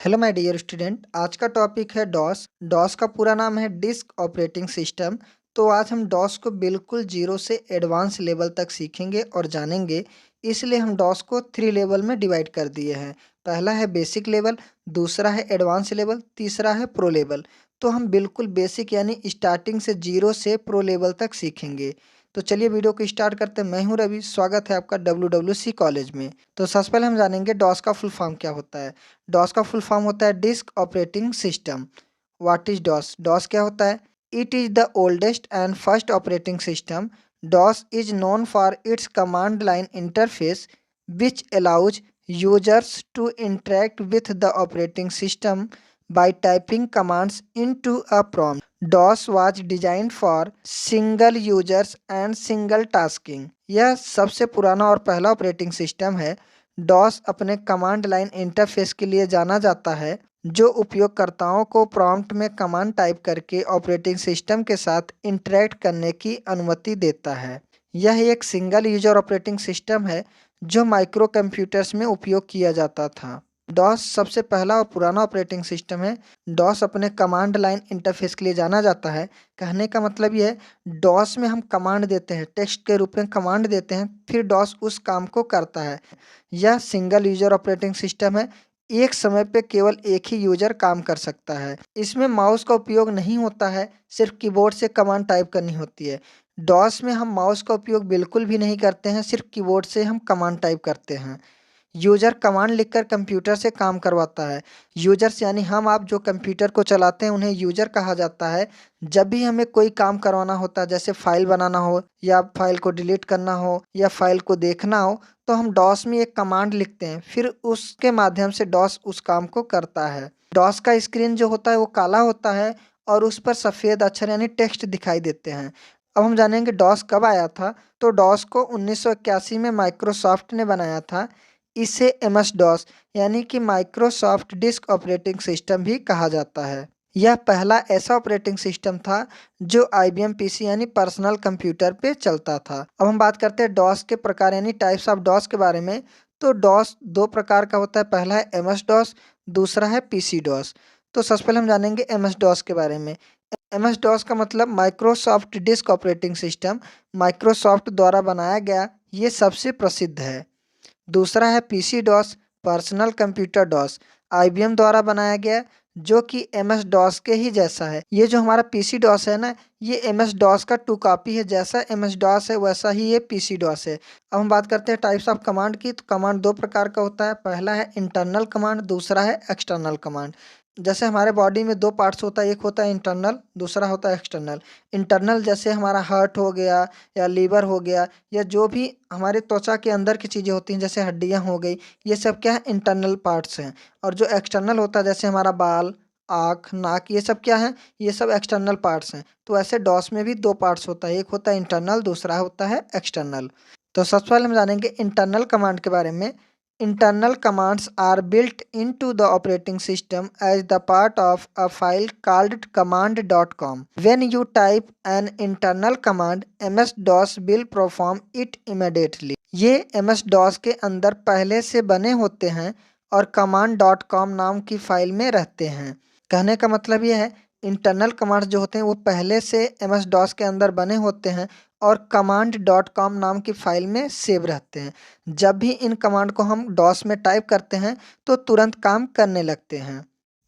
Hello my dear student, आज का topic है डॉस। डॉस का पूरा नाम है डिस्क ऑपरेटिंग सिस्टम। तो आज हम डॉस को बिल्कुल जीरो से एडवांस लेवल तक सीखेंगे और जानेंगे। इसलिए हम डॉस को 3 लेवल में डिवाइड कर दिए हैं। पहला है बेसिक लेवल, दूसरा है एडवांस लेवल, तीसरा है प्रो लेवल। तो हम बिल्कुल बेसिक यानी स्टार्टिंग से जीरो से प्रो लेवल तक सीखेंगे। तो चलिए वीडियो को स्टार्ट करते हैं। मैं हूं रवि, स्वागत है आपका WWC कॉलेज में। तो सबसे पहले हम जानेंगे डॉस का फुल फॉर्म क्या होता है। डॉस का फुल फॉर्म होता है disk operating system. What is DOS? DOS क्या होता है? It is the oldest and first operating system. DOS is known for its command line interface which allows users to interact with the operating system by typing commands into a prompt. DOS was designed for single users and single tasking. यह सबसे पुराना और पहला operating system है। DOS अपने command line interface के लिए जाना जाता है, जो उपयोगकर्ताओं को प्रॉम्प्ट में कमांड टाइप करके ऑपरेटिंग सिस्टम के साथ इंटरैक्ट करने की अनुमति देता है। यह एक सिंगल यूजर ऑपरेटिंग सिस्टम है जो माइक्रो कंप्यूटर्स में उपयोग किया जाता था। डॉस सबसे पहला और पुराना ऑपरेटिंग सिस्टम है। डॉस अपने कमांड लाइन इंटरफेस के लिए जाना जाता है। कहने का मतलब यह है, डॉस में हम कमांड देते हैं, टेक्स्ट के रूप में कमांड देते हैं, फिर डॉस उस काम को करता है। यह सिंगल यूजर ऑपरेटिंग सिस्टम है। एक समय पे केवल एक ही यूजर काम कर सकता है। इसमें माउस का उपयोग नहीं होता है, सिर्फ कीबोर्ड से कमांड टाइप करनी होती है। डॉस में हम माउस का उपयोग बिल्कुल भी नहीं करते हैं, सिर्फ कीबोर्ड से हम कमांड टाइप करते हैं। यूजर कमांड लिखकर कंप्यूटर से काम करवाता है। यूजर्स यानी हम आप जो कंप्यूटर को चलाते हैं उन्हें यूजर कहा जाता है। जब भी हमें कोई काम करवाना होता है, जैसे फाइल बनाना हो या फाइल को डिलीट करना हो या फाइल को देखना हो, तो हम डॉस में एक कमांड लिखते हैं, फिर उसके माध्यम से डॉस उस काम को करता है। डॉस का स्क्रीन जो होता है वो काला होता है और उस पर सफ़ेद अक्षर यानी टेक्स्ट दिखाई देते हैं। अब हम जानेंगे डॉस कब आया था। तो डॉस को 1981 में माइक्रोसॉफ्ट ने बनाया था। इसे MS डॉस यानी कि माइक्रोसॉफ्ट डिस्क ऑपरेटिंग सिस्टम भी कहा जाता है। यह पहला ऐसा ऑपरेटिंग सिस्टम था जो IBM PC यानी पर्सनल कंप्यूटर पे चलता था। अब हम बात करते हैं डॉस के प्रकार यानी टाइप्स ऑफ डॉस के बारे में। तो डॉस दो प्रकार का होता है, पहला है MS डॉस, दूसरा है PC डॉस। तो सबसे पहले हम जानेंगे MS डॉस के बारे में। MS डॉस का मतलब Microsoft disc operating system, Microsoft द्वारा बनाया गया ये सबसे प्रसिद्ध है। दूसरा है PC DOS, personal computer DOS, IBM द्वारा बनाया गया, जो कि MS डॉस के ही जैसा है। ये जो हमारा PC डॉस है ना, ये MS डॉस का 2 कॉपी है। जैसा MS डॉस है वैसा ही ये PC डॉस है। अब हम बात करते हैं टाइप्स ऑफ कमांड की। तो कमांड दो प्रकार का होता है, पहला है इंटरनल कमांड, दूसरा है एक्सटर्नल कमांड। जैसे हमारे बॉडी में दो पार्ट्स होता है, एक होता है इंटरनल, दूसरा होता है एक्सटर्नल। इंटरनल जैसे हमारा हार्ट हो गया या लीवर हो गया या जो भी हमारे त्वचा के अंदर की चीज़ें होती हैं, जैसे हड्डियाँ हो गई, ये सब क्या है, इंटरनल पार्ट्स हैं। और जो एक्सटर्नल होता है, जैसे हमारा बाल, आँख, नाक, ये सब क्या है, ये सब एक्सटर्नल पार्ट्स हैं। तो ऐसे डॉस में भी दो पार्ट्स होता है, एक होता है इंटरनल, दूसरा होता है एक्सटर्नल। तो सबसे पहले हम जानेंगे इंटरनल कमांड के बारे में। Internal commands are built into the operating system as the part of a file called command.com. When you type an internal command, MS-DOS will perform it immediately. ये MS-DOS के अंदर पहले से बने होते हैं और command.com नाम की फाइल में रहते हैं। कहने का मतलब यह है, इंटरनल कमांड्स जो होते हैं वो पहले से MS-DOS के अंदर बने होते हैं और command.com नाम की फाइल में सेव रहते हैं। जब भी इन कमांड को हम डॉस में टाइप करते हैं तो तुरंत काम करने लगते हैं।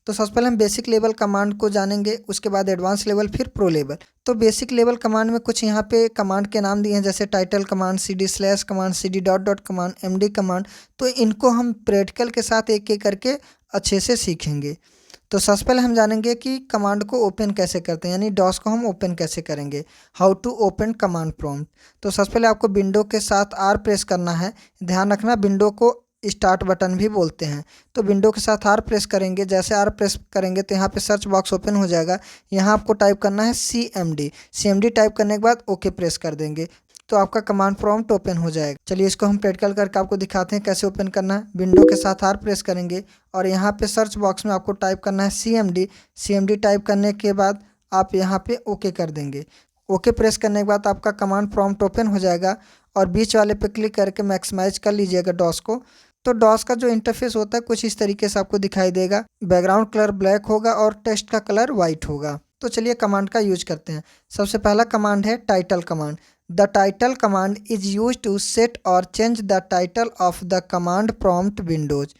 तो सबसे पहले हम बेसिक लेवल कमांड को जानेंगे, उसके बाद एडवांस लेवल, फिर प्रो लेवल। तो बेसिक लेवल कमांड में कुछ यहाँ पे कमांड के नाम दिए हैं, जैसे title command, CD/ command, CD... command, MD command. तो इनको हम प्रैक्टिकल के साथ एक एक करके अच्छे से सीखेंगे। तो सबसे पहले हम जानेंगे कि कमांड को ओपन कैसे करते हैं, यानी डॉस को हम ओपन कैसे करेंगे। How to open command prompt. तो सबसे पहले आपको विंडो के साथ R प्रेस करना है। ध्यान रखना, विंडो को स्टार्ट बटन भी बोलते हैं। तो विंडो के साथ R प्रेस करेंगे। जैसे R प्रेस करेंगे तो यहाँ पे सर्च बॉक्स ओपन हो जाएगा। यहाँ आपको टाइप करना है CMD टाइप करने के बाद ओके प्रेस कर देंगे तो आपका कमांड प्रॉम्प्ट ओपन हो जाएगा। चलिए इसको हम प्रैक्टिकल करके आपको दिखाते हैं कैसे ओपन करना है। विंडो के साथ R प्रेस करेंगे और यहाँ पे सर्च बॉक्स में आपको टाइप करना है CMD टाइप करने के बाद आप यहाँ पे ओके कर देंगे। ओके प्रेस करने के बाद आपका कमांड प्रॉम्प्ट ओपन हो जाएगा और बीच वाले पे क्लिक करके मैक्सिमाइज कर लीजिएगा डॉस को। तो डॉस का जो इंटरफेस होता है कुछ इस तरीके से आपको दिखाई देगा। बैकग्राउंड कलर ब्लैक होगा और टेक्स्ट का कलर वाइट होगा। तो चलिए कमांड का यूज करते हैं। सबसे पहला कमांड है title command. The title command is use to set or change the title of the command prompt windows.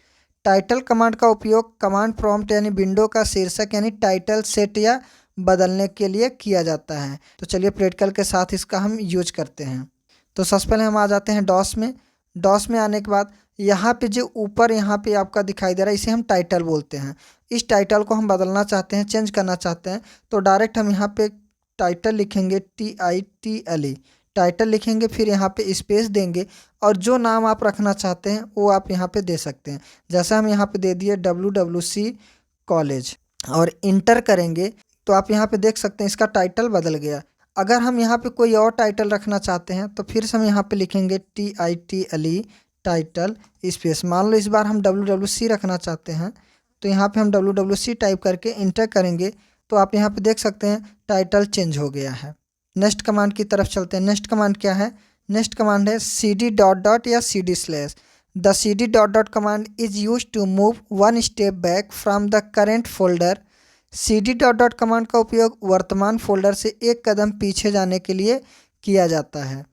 Title command का उपयोग कमांड प्रॉम्प्ट यानी विंडो का शीर्षक यानी टाइटल सेट या बदलने के लिए किया जाता है। तो चलिए प्रैक्टिकल के साथ इसका हम यूज करते हैं। तो सबसे पहले हम आ जाते हैं डॉस में। डॉस में आने के बाद यहाँ पे जो ऊपर यहाँ पे आपका दिखाई दे रहा है इसे हम टाइटल बोलते हैं। इस टाइटल को हम बदलना चाहते हैं, चेंज करना चाहते हैं, तो डायरेक्ट हम यहाँ पे टाइटल लिखेंगे TITLE। टाइटल लिखेंगे, फिर यहाँ पे स्पेस देंगे और जो नाम आप रखना चाहते हैं वो आप यहाँ पे दे सकते हैं। जैसा हम यहाँ पे दे दिए WWC कॉलेज और इंटर करेंगे तो आप यहाँ पे देख सकते हैं इसका टाइटल बदल गया। अगर हम यहाँ पे कोई और टाइटल रखना चाहते हैं तो फिर से हम यहाँ पे लिखेंगे TITLE टाइटल स्पेस। मान लो इस बार हम WWC रखना चाहते हैं तो यहाँ पे हम WWC टाइप करके इंटर करेंगे तो आप यहाँ पे देख सकते हैं टाइटल चेंज हो गया है। नेक्स्ट कमांड की तरफ चलते हैं। नेक्स्ट कमांड क्या है? नेक्स्ट कमांड है CD डॉट डॉट या CD/। The CD dot dot command is use to move one step back from the current folder. CD dot dot command का उपयोग वर्तमान फोल्डर से एक कदम पीछे जाने के लिए किया जाता है।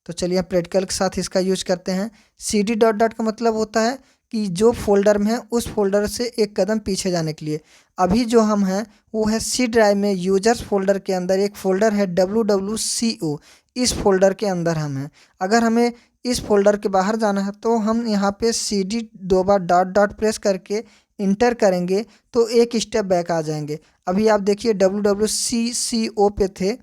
तो चलिए प्रैक्टिकल के साथ इसका यूज करते हैं। CD डॉट डॉट का मतलब होता है कि जो फोल्डर में है उस फोल्डर से एक कदम पीछे जाने के लिए। अभी जो हम हैं वो है C ड्राइव में यूजर्स फोल्डर के अंदर एक फ़ोल्डर है WWCO। इस फोल्डर के अंदर हम हैं। अगर हमें इस फोल्डर के बाहर जाना है तो हम यहाँ पे CD दो बार डॉट डॉट प्रेस करके इंटर करेंगे तो एक स्टेप बैक आ जाएंगे। अभी आप देखिए WWCCO पे थे,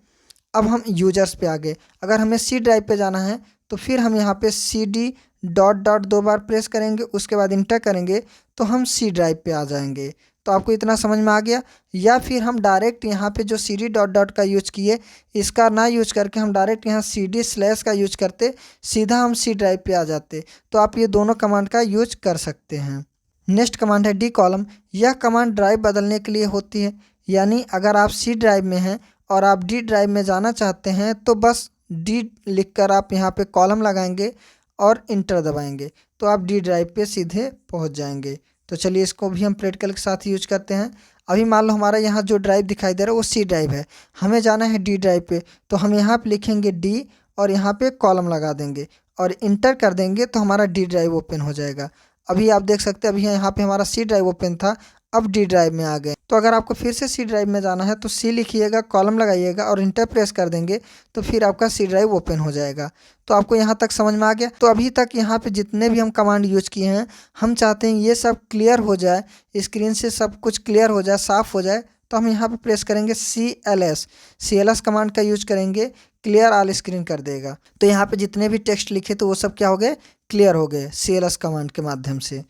अब हम यूजर्स पे आ गए। अगर हमें C ड्राइव पे जाना है तो फिर हम यहाँ पे CD डॉट डॉट दो बार प्रेस करेंगे, उसके बाद इंटर करेंगे तो हम C ड्राइव पे आ जाएंगे। तो आपको इतना समझ में आ गया? या फिर हम डायरेक्ट यहाँ पे जो CD डॉट डॉट का यूज किए इसका ना यूज करके हम डायरेक्ट यहाँ CD/ का यूज करते, सीधा हम C ड्राइव पे आ जाते। तो आप ये दोनों कमांड का यूज कर सकते हैं। नेक्स्ट कमांड है D कॉलम। यह कमांड ड्राइव बदलने के लिए होती है, यानी अगर आप C ड्राइव में हैं और आप D ड्राइव में जाना चाहते हैं तो बस D लिखकर आप यहाँ पे कॉलम लगाएंगे और इंटर दबाएंगे तो आप D ड्राइव पे सीधे पहुँच जाएंगे। तो चलिए इसको भी हम प्रैक्टिकल के साथ यूज करते हैं। अभी मान लो हमारा यहाँ जो ड्राइव दिखाई दे रहा है वो C ड्राइव है, हमें जाना है D ड्राइव पे, तो हम यहाँ पे लिखेंगे D और यहाँ पे कॉलम लगा देंगे और इंटर कर देंगे तो हमारा D ड्राइव ओपन हो जाएगा। अभी आप देख सकते हैं अभी यहाँ पे हमारा C ड्राइव ओपन था, अब D ड्राइव में आ गए। तो अगर आपको फिर से C ड्राइव में जाना है तो C लिखिएगा, कॉलम लगाइएगा और इंटर प्रेस कर देंगे तो फिर आपका C ड्राइव ओपन हो जाएगा। तो आपको यहाँ तक समझ में आ गया? तो अभी तक यहाँ पे जितने भी हम कमांड यूज किए हैं हम चाहते हैं ये सब क्लियर हो जाए, स्क्रीन से सब कुछ क्लियर हो जाए, साफ़ हो जाए। तो हम यहाँ पे प्रेस करेंगे CLS कमांड का यूज करेंगे, क्लियर ऑल स्क्रीन कर देगा। तो यहाँ पे जितने भी टेक्स्ट लिखे तो वो सब क्या हो गए? क्लियर हो गए CLS कमांड के माध्यम से।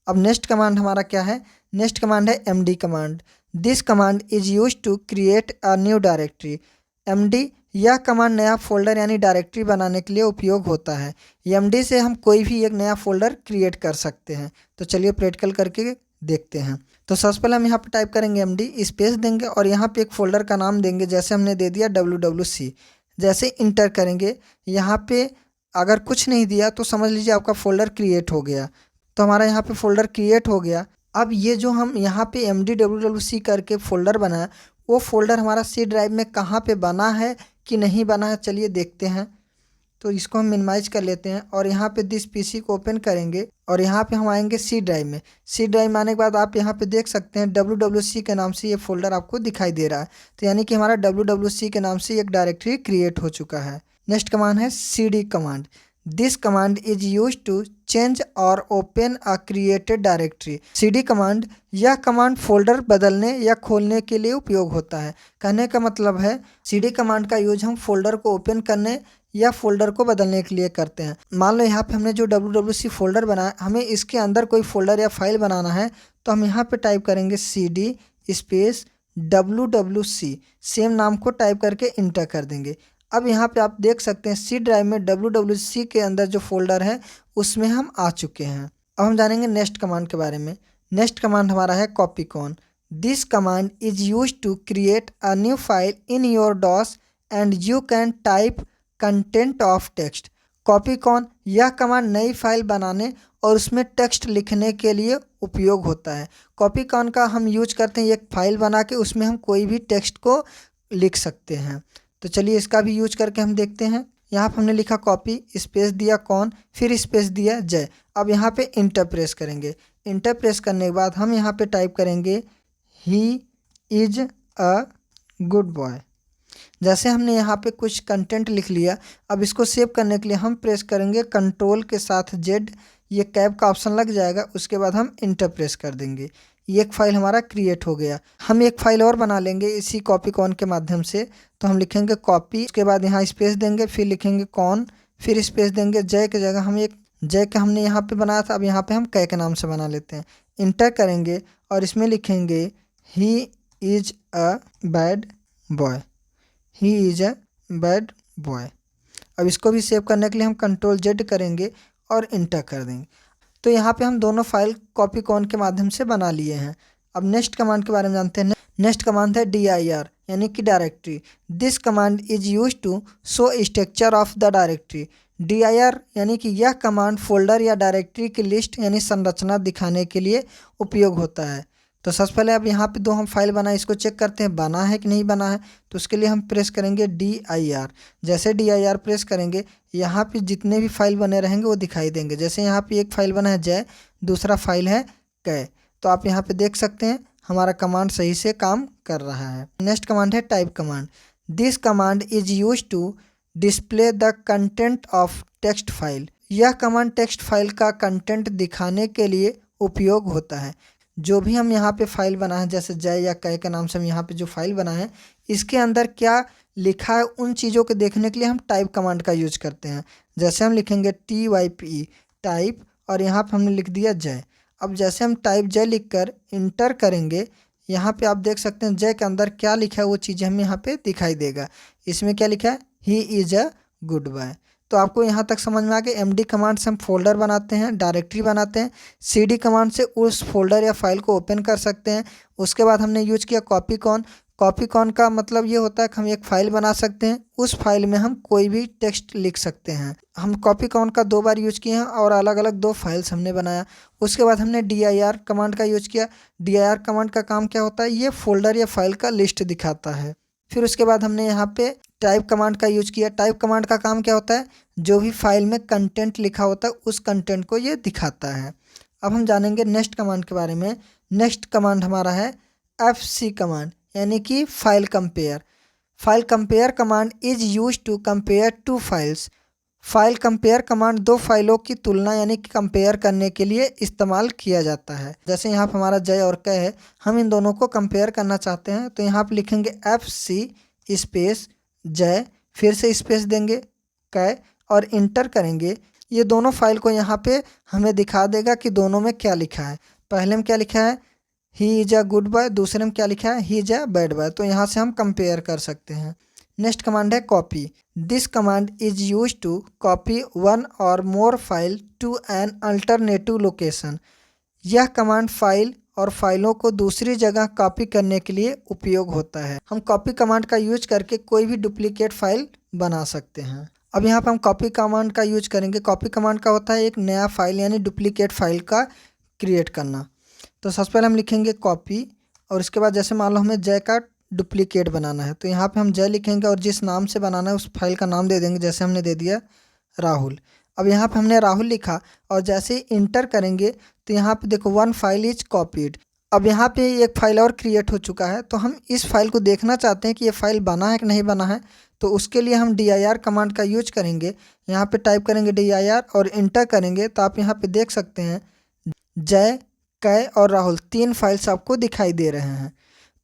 अब नेक्स्ट कमांड हमारा क्या है? नेक्स्ट कमांड है MD command. This command is use to create a new directory. MD यह कमांड नया फोल्डर यानी डायरेक्टरी बनाने के लिए उपयोग होता है। MD से हम कोई भी एक नया फोल्डर क्रिएट कर सकते हैं। तो चलिए प्रैक्टिकल करके देखते हैं। तो सबसे पहले हम यहाँ पे टाइप करेंगे MD स्पेस देंगे और यहाँ पे एक फ़ोल्डर का नाम देंगे, जैसे हमने दे दिया WWC। जैसे इंटर करेंगे यहाँ पे अगर कुछ नहीं दिया तो समझ लीजिए आपका फ़ोल्डर क्रिएट हो गया। तो हमारा यहाँ पे फ़ोल्डर क्रिएट हो गया। अब ये जो हम यहाँ पे MD WWC करके फ़ोल्डर बनाया वो फ़ोल्डर हमारा C ड्राइव में कहाँ पे बना है कि नहीं बना है, चलिए देखते हैं। तो इसको हम मिनिमाइज कर लेते हैं और यहाँ पे दिस PC को ओपन करेंगे और यहाँ पे हम आएंगे C ड्राइव में। C ड्राइव में आने के बाद आप यहाँ पे देख सकते हैं WWC के नाम से ये फ़ोल्डर आपको दिखाई दे रहा है। तो यानी कि हमारा WWC के नाम से एक डायरेक्टरी क्रिएट हो चुका है। नेक्स्ट कमांड है CD command. This command is use to change or open a created directory. CD command यह कमांड फोल्डर बदलने या खोलने के लिए उपयोग होता है। कहने का मतलब है CD कमांड का यूज हम फोल्डर को ओपन करने या फोल्डर को बदलने के लिए करते हैं। मान लो यहाँ पे हमने जो WWC फोल्डर बनाया, हमें इसके अंदर कोई फोल्डर या फाइल बनाना है तो हम यहाँ पे टाइप करेंगे CD स्पेस WWC, सेम नाम को टाइप करके इंटर कर देंगे। अब यहाँ पे आप देख सकते हैं C ड्राइव में WWC के अंदर जो फोल्डर है उसमें हम आ चुके हैं। अब हम जानेंगे नेक्स्ट कमांड के बारे में। नेक्स्ट कमांड हमारा है copy con. This command is use to create a new file in your DOS and you can type content of text. Copy con यह कमांड नई फाइल बनाने और उसमें टेक्स्ट लिखने के लिए उपयोग होता है। कॉपीकॉन का हम यूज करते हैं एक फाइल बना के, उसमें हम कोई भी टेक्स्ट को लिख सकते हैं। तो चलिए इसका भी यूज करके हम देखते हैं। यहाँ पर हमने लिखा कॉपी, स्पेस दिया कॉन, फिर स्पेस दिया जय। अब यहाँ पे इंटर प्रेस करेंगे। इंटर प्रेस करने के बाद हम यहाँ पे टाइप करेंगे ही इज अ गुड बॉय। जैसे हमने यहाँ पे कुछ कंटेंट लिख लिया, अब इसको सेव करने के लिए हम प्रेस करेंगे कंट्रोल के साथ जेड, ये कैब का ऑप्शन लग जाएगा। उसके बाद हम इंटर प्रेस कर देंगे। ये एक फाइल हमारा क्रिएट हो गया। हम एक फाइल और बना लेंगे इसी कॉपीकॉन के माध्यम से। तो हम लिखेंगे कॉपी, उसके बाद यहाँ स्पेस देंगे, फिर लिखेंगे कॉन, फिर स्पेस देंगे जय की जगह हम एक जय का हमने यहाँ पे बनाया था, अब यहाँ पे हम कै के नाम से बना लेते हैं। इंटर करेंगे और इसमें लिखेंगे ही is a bad boy, he is a bad boy. अब इसको भी सेव करने के लिए हम कंट्रोल जेड करेंगे और इंटर कर देंगे। तो यहाँ पे हम दोनों फाइल कॉपीकॉन के माध्यम से बना लिए हैं। अब नेक्स्ट कमांड के बारे में जानते हैं। नेक्स्ट कमांड है dir यानी कि directory. This command is use to show structure of the directory. dir यानी कि यह कमांड फोल्डर या डायरेक्टरी की लिस्ट यानी संरचना दिखाने के लिए उपयोग होता है। तो सबसे पहले अब यहाँ पे दो हम फाइल बनाए, इसको चेक करते हैं बना है कि नहीं बना है। तो उसके लिए हम प्रेस करेंगे dir। जैसे dir प्रेस करेंगे यहाँ पे जितने भी फाइल बने रहेंगे वो दिखाई देंगे। जैसे यहाँ पे एक फाइल बना है जय, दूसरा फाइल है कै। तो आप यहाँ पे देख सकते हैं हमारा कमांड सही से काम कर रहा है। नेक्स्ट कमांड है type command. This command is use to display the content of text file. यह कमांड टेक्स्ट फाइल का कंटेंट दिखाने के लिए उपयोग होता है। जो भी हम यहाँ पे फाइल बना है, जैसे जय या कै के नाम से हम यहाँ पे जो फाइल बना है, इसके अंदर क्या लिखा है उन चीज़ों को देखने के लिए हम टाइप कमांड का यूज करते हैं। जैसे हम लिखेंगे type टाइप और यहाँ पे हमने लिख दिया जय। अब जैसे हम टाइप जय लिख कर इंटर करेंगे, यहाँ पे आप देख सकते हैं जय के अंदर क्या लिखा है वो चीज़ हमें यहाँ पे दिखाई देगा। इसमें क्या लिखा है, he is a good boy. तो आपको यहाँ तक समझ में आ गया। md कमांड से हम फोल्डर बनाते हैं, डायरेक्टरी बनाते हैं। cd कमांड से उस फोल्डर या फाइल को ओपन कर सकते हैं। उसके बाद हमने यूज किया कॉपीकॉन। कॉपीकॉन का मतलब ये होता है कि हम एक फ़ाइल बना सकते हैं, उस फाइल में हम कोई भी टेक्स्ट लिख सकते हैं। हम कॉपीकॉन का 2 बार यूज किए हैं और अलग अलग 2 फाइल्स हमने बनाया। उसके बाद हमने dir कमांड का यूज किया। dir कमांड का काम क्या होता है, ये फोल्डर या फाइल का लिस्ट दिखाता है। फिर उसके बाद हमने यहाँ पे टाइप कमांड का यूज किया। टाइप कमांड का काम क्या होता है, जो भी फाइल में कंटेंट लिखा होता है उस कंटेंट को ये दिखाता है। अब हम जानेंगे नेक्स्ट कमांड के बारे में। नेक्स्ट कमांड हमारा है fc कमांड यानी कि file compare. File compare command is use to compare 2 files. File compare command 2 फाइलों की तुलना यानी कि कंपेयर करने के लिए इस्तेमाल किया जाता है। जैसे यहाँ पर हमारा जय और कै है, हम इन दोनों को कंपेयर करना चाहते हैं। तो यहाँ पर लिखेंगे fc स्पेस जय, फिर से स्पेस देंगे कै और इंटर करेंगे। ये दोनों फाइल को यहाँ पे हमें दिखा देगा कि दोनों में क्या लिखा है। पहले में क्या लिखा है, he is a good boy, दूसरे में क्या लिखा है, he is a bad boy. तो यहाँ से हम कंपेयर कर सकते हैं। नेक्स्ट कमांड है copy. This command is use to copy 1 or more file to an alternative location. यह कमांड फाइल और फाइलों को दूसरी जगह कॉपी करने के लिए उपयोग होता है। हम कॉपी कमांड का यूज करके कोई भी डुप्लीकेट फाइल बना सकते हैं। अब यहाँ पर हम कॉपी कमांड का यूज करेंगे। कॉपी कमांड का होता है एक नया फाइल यानी डुप्लीकेट फाइल का क्रिएट करना। तो सबसे पहले हम लिखेंगे कॉपी और इसके बाद जैसे मान लो हमें जय का डुप्लीकेट बनाना है, तो यहाँ पे हम जय लिखेंगे और जिस नाम से बनाना है उस फाइल का नाम दे देंगे। जैसे हमने दे दिया राहुल। अब यहाँ पे हमने राहुल लिखा और जैसे ही इंटर करेंगे तो यहाँ पे देखो 1 फाइल इज कॉपीड। अब यहाँ पे एक फ़ाइल और क्रिएट हो चुका है, तो हम इस फाइल को देखना चाहते हैं कि ये फाइल बना है कि नहीं बना है। तो उसके लिए हम dir कमांड का यूज करेंगे। यहाँ पे टाइप करेंगे dir और इंटर करेंगे तो आप यहाँ पे देख सकते हैं जय, कै और राहुल 3 फाइल्स आपको दिखाई दे रहे हैं।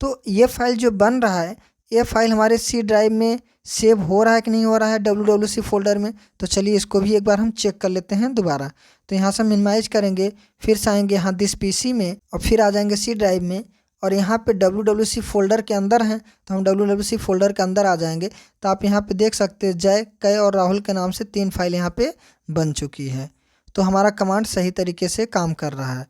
तो ये फाइल जो बन रहा है, ये फाइल हमारे सी ड्राइव में सेव हो रहा है कि नहीं हो रहा है wwc फोल्डर में। तो चलिए इसको भी एक बार हम चेक कर लेते हैं दोबारा। तो यहाँ से मिनिमाइज करेंगे, फिर से आएंगे यहाँ दिस पीसी में और फिर आ जाएंगे सी ड्राइव में और यहाँ पे wwc फोल्डर के अंदर हैं तो हम wwc फोल्डर के अंदर आ जाएंगे। तो आप यहाँ पे देख सकते हैं जय, कै और राहुल के नाम से 3 फाइल यहाँ पे बन चुकी है। तो हमारा कमांड सही तरीके से काम कर रहा है।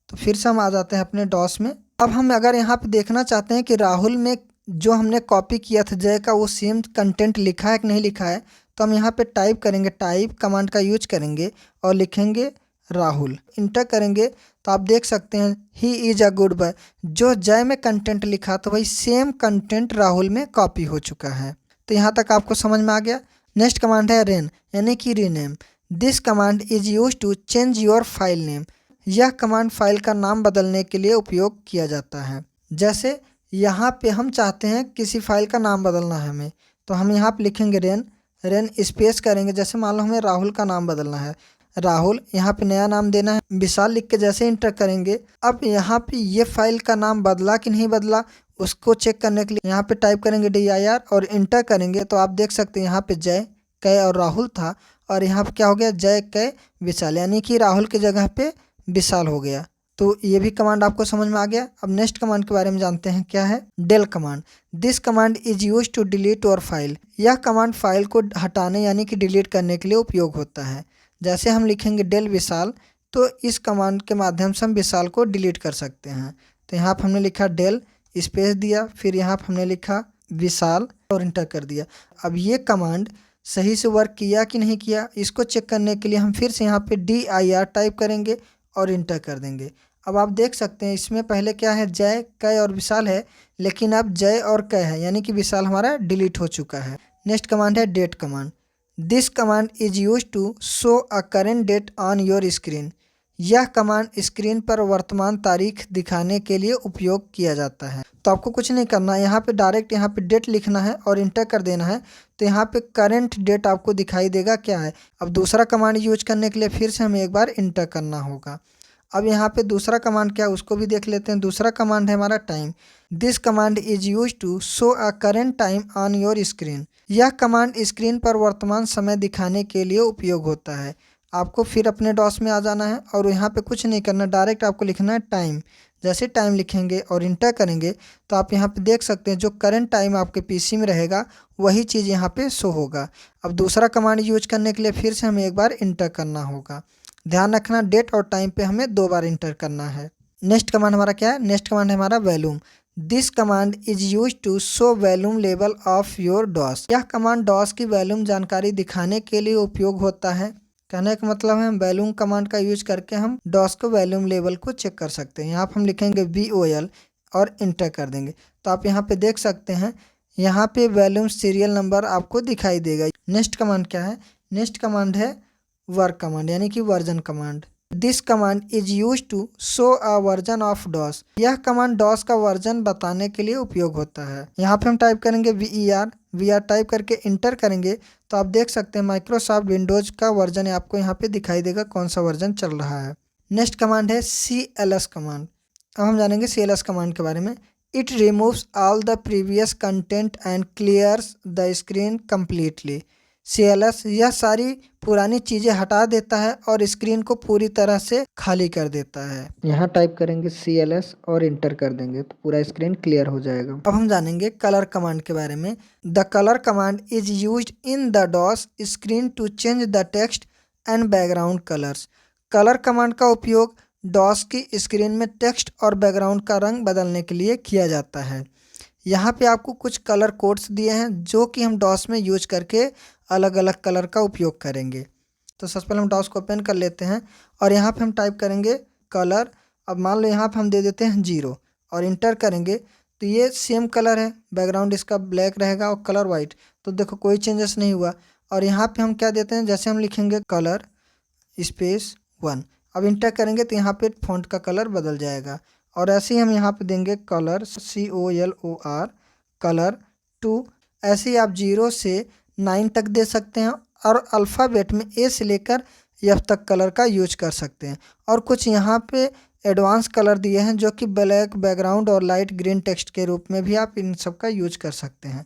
तो फिर से हम आ जाते हैं अपने डॉस में। अब हम अगर यहाँ पे देखना चाहते हैं कि राहुल में जो हमने कॉपी किया था जय का वो सेम कंटेंट लिखा है कि नहीं लिखा है, तो हम यहाँ पे टाइप करेंगे, टाइप कमांड का यूज करेंगे और लिखेंगे राहुल। इंटर करेंगे तो आप देख सकते हैं ही इज अ गुड बॉय। जो जय में कंटेंट लिखा था वही सेम कंटेंट राहुल में कॉपी हो चुका है। तो यहाँ तक आपको समझ में आ गया। नेक्स्ट कमांड है रेन यानी कि rename. This command is use to change your file name. यह कमांड फाइल का नाम बदलने के लिए उपयोग किया जाता है। जैसे यहाँ पे हम चाहते हैं किसी फाइल का नाम बदलना है हमें, तो हम यहाँ पे लिखेंगे रेन, रेन स्पेस करेंगे। जैसे मान लो हमें राहुल का नाम बदलना है, राहुल, यहाँ पे नया नाम देना है विशाल लिख के जैसे इंटर करेंगे, अब यहाँ पे ये फाइल का नाम बदला कि नहीं बदला उसको चेक करने के लिए यहाँ पे टाइप करेंगे DIR और इंटर करेंगे। तो आप देख सकते हैं यहाँ पे जय कै और राहुल था और यहाँ पे क्या हो गया जय कै विशाल, यानी कि राहुल की जगह पे विशाल हो गया। तो ये भी कमांड आपको समझ में आ गया। अब नेक्स्ट कमांड के बारे में जानते हैं, क्या है del command. This command is use to delete और फाइल। यह कमांड फाइल को हटाने यानी कि डिलीट करने के लिए उपयोग होता है। जैसे हम लिखेंगे डेल विशाल, तो इस कमांड के माध्यम से हम विशाल को डिलीट कर सकते हैं। तो यहाँ पर हमने लिखा डेल स्पेस दिया, फिर यहाँ पर हमने लिखा विशाल और इंटर कर दिया। अब ये कमांड सही से वर्क किया कि नहीं किया इसको चेक करने के लिए हम फिर से यहाँ पे DIR टाइप करेंगे और इंटर कर देंगे। अब आप देख सकते हैं इसमें पहले क्या है जय कै और विशाल है, लेकिन अब जय और कै है यानी कि विशाल हमारा डिलीट हो चुका है। नेक्स्ट कमांड है date command. This command is use to show a current date on your screen. यह कमांड स्क्रीन पर वर्तमान तारीख दिखाने के लिए उपयोग किया जाता है। तो आपको कुछ नहीं करना है, यहाँ पे डायरेक्ट यहाँ पे डेट लिखना है और इंटर कर देना है। तो यहाँ पे करंट डेट आपको दिखाई देगा क्या है। अब दूसरा कमांड यूज करने के लिए फिर से हमें एक बार इंटर करना होगा। अब यहाँ पे दूसरा कमांड क्या है उसको भी देख लेते हैं। दूसरा कमांड है हमारा time. This command is use to show a current time on your screen. यह कमांड स्क्रीन पर वर्तमान समय दिखाने के लिए उपयोग होता है। आपको फिर अपने डॉस में आ जाना है और यहाँ पे कुछ नहीं करना, डायरेक्ट आपको लिखना है टाइम। जैसे टाइम लिखेंगे और इंटर करेंगे तो आप यहाँ पे देख सकते हैं जो करंट टाइम आपके PC में रहेगा वही चीज़ यहाँ पे शो होगा। अब दूसरा कमांड यूज करने के लिए फिर से हमें एक बार इंटर करना होगा। ध्यान रखना डेट और टाइम पे हमें 2 बार इंटर करना है। नेक्स्ट कमांड हमारा क्या है, नेक्स्ट कमांड है हमारा volume. This command is use to show volume level of your DOS. यह कमांड डॉस की वॉल्यूम जानकारी दिखाने के लिए उपयोग होता है। कहने का मतलब है हम वॉल्यूम कमांड का यूज करके हम डॉस को वॉल्यूम लेवल को चेक कर सकते हैं। यहाँ पर हम लिखेंगे VOL और इंटर कर देंगे। तो आप यहाँ पे देख सकते हैं यहाँ पे वॉल्यूम सीरियल नंबर आपको दिखाई देगा। नेक्स्ट कमांड क्या है, नेक्स्ट कमांड है वर्क कमांड यानी कि version command. This command is use to show a version of DOS. यह कमांड डॉस का वर्जन बताने के लिए उपयोग होता है। यहाँ पे हम टाइप करेंगे VER टाइप करके इंटर करेंगे तो आप देख सकते हैं माइक्रोसॉफ्ट विंडोज का वर्जन आपको यहाँ पे दिखाई देगा कौन सा वर्जन चल रहा है। नेक्स्ट कमांड है CLS कमांड। अब हम जानेंगे CLS कमांड के बारे में। It removes all the previous content and clears the screen completely. CLS यह सारी पुरानी चीज़ें हटा देता है और स्क्रीन को पूरी तरह से खाली कर देता है। यहाँ टाइप करेंगे CLS और इंटर कर देंगे तो पूरा स्क्रीन क्लियर हो जाएगा। अब हम जानेंगे कलर कमांड के बारे में। The colour command is used in the DOS screen to change the text and background colours. Colour command का उपयोग डॉस की स्क्रीन में टेक्स्ट और बैकग्राउंड का रंग बदलने के लिए किया जाता है। यहाँ पे आपको कुछ कलर कोड्स दिए हैं जो कि हम डॉस में यूज करके अलग अलग कलर का उपयोग करेंगे। तो सबसे पहले हम डॉस को ओपन कर लेते हैं और यहाँ पे हम टाइप करेंगे कलर। अब मान लो यहाँ पे हम दे देते हैं 0 और इंटर करेंगे तो ये सेम कलर है, बैकग्राउंड इसका ब्लैक रहेगा और कलर वाइट। तो देखो कोई चेंजेस नहीं हुआ। और यहाँ पे हम क्या देते हैं, जैसे हम लिखेंगे कलर स्पेस 1, अब इंटर करेंगे तो यहाँ पे फॉन्ट का कलर बदल जाएगा। और ऐसे ही हम यहाँ पे देंगे कलर COLOR कलर 2। ऐसे ही आप 0 से 9 तक दे सकते हैं और अल्फ़ाबेट में A से लेकर F तक कलर का यूज कर सकते हैं। और कुछ यहाँ पे एडवांस कलर दिए हैं जो कि ब्लैक बैकग्राउंड और लाइट ग्रीन टेक्स्ट के रूप में भी आप इन सब का यूज कर सकते हैं।